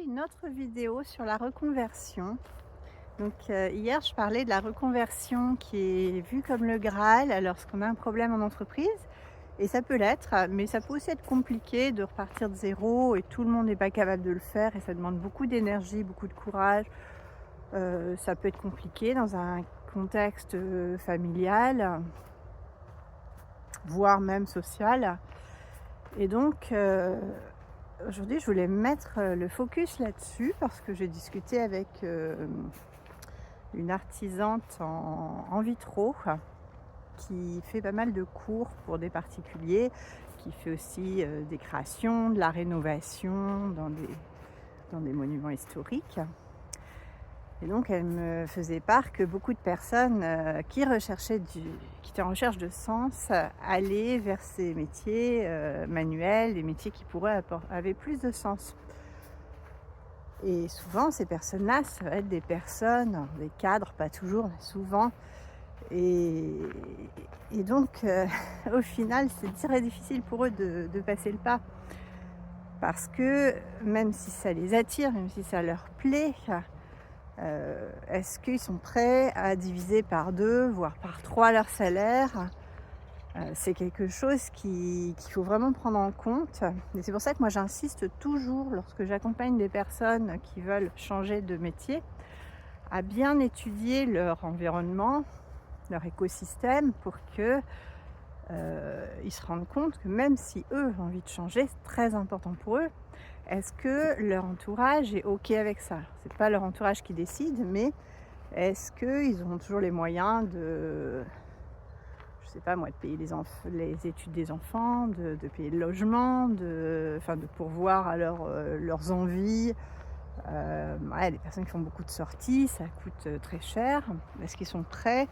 une autre vidéo sur la reconversion. Donc hier, je parlais de la reconversion qui est vue comme le Graal lorsqu'on a un problème en entreprise. Et ça peut l'être, mais ça peut aussi être compliqué de repartir de zéro et tout le monde n'est pas capable de le faire et ça demande beaucoup d'énergie, beaucoup de courage. Ça peut être compliqué dans un contexte familial, voire même social. Et donc aujourd'hui, je voulais mettre le focus là-dessus parce que j'ai discuté avec une artisante en vitro qui fait pas mal de cours pour des particuliers, qui fait aussi des créations, de la rénovation dans des monuments historiques. Et donc elle me faisait part que beaucoup de personnes qui étaient en recherche de sens allaient vers ces métiers manuels, des métiers qui avaient plus de sens. Et souvent ces personnes-là, ça va être des personnes, des cadres, pas toujours, mais souvent. Et donc au final, c'est très difficile pour eux de passer le pas. Parce que même si ça les attire, même si ça leur plaît, est-ce qu'ils sont prêts à diviser par 2, voire par 3 leur salaire? C'est quelque chose qu'il faut vraiment prendre en compte. Et c'est pour ça que moi j'insiste toujours, lorsque j'accompagne des personnes qui veulent changer de métier, à bien étudier leur environnement, leur écosystème, pour que ils se rendent compte que même si eux ont envie de changer, c'est très important pour eux. Est-ce que leur entourage est OK avec ça? C'est pas leur entourage qui décide, mais est-ce qu'ils ont toujours les moyens de, je sais pas moi, de payer les études des enfants, de payer le logement, de pourvoir à leurs envies? Les personnes qui font beaucoup de sorties, ça coûte très cher. Est-ce qu'ils sont prêts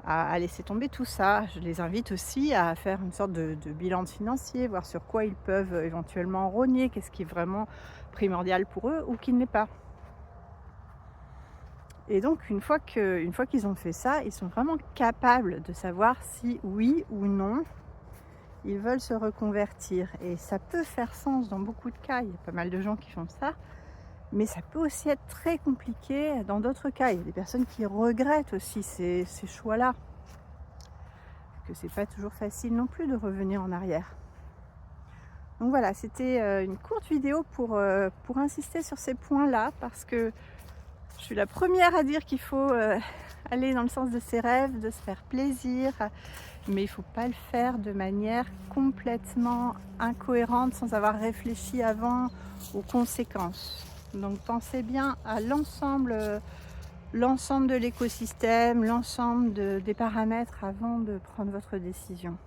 à laisser tomber tout ça? Je les invite aussi à faire une sorte de bilan financier, voir sur quoi ils peuvent éventuellement rogner, qu'est-ce qui est vraiment primordial pour eux ou qui ne l'est pas. Et donc une fois qu'ils ont fait ça, ils sont vraiment capables de savoir si oui ou non ils veulent se reconvertir. Et ça peut faire sens dans beaucoup de cas, il y a pas mal de gens qui font ça, mais ça peut aussi être très compliqué dans d'autres cas. Il y a des personnes qui regrettent aussi ces choix-là, que c'est pas toujours facile non plus de revenir en arrière. Donc voilà, c'était une courte vidéo pour insister sur ces points-là, parce que je suis la première à dire qu'il faut aller dans le sens de ses rêves, de se faire plaisir, mais il ne faut pas le faire de manière complètement incohérente, sans avoir réfléchi avant aux conséquences. Donc pensez bien à l'ensemble de l'écosystème, l'ensemble des paramètres avant de prendre votre décision.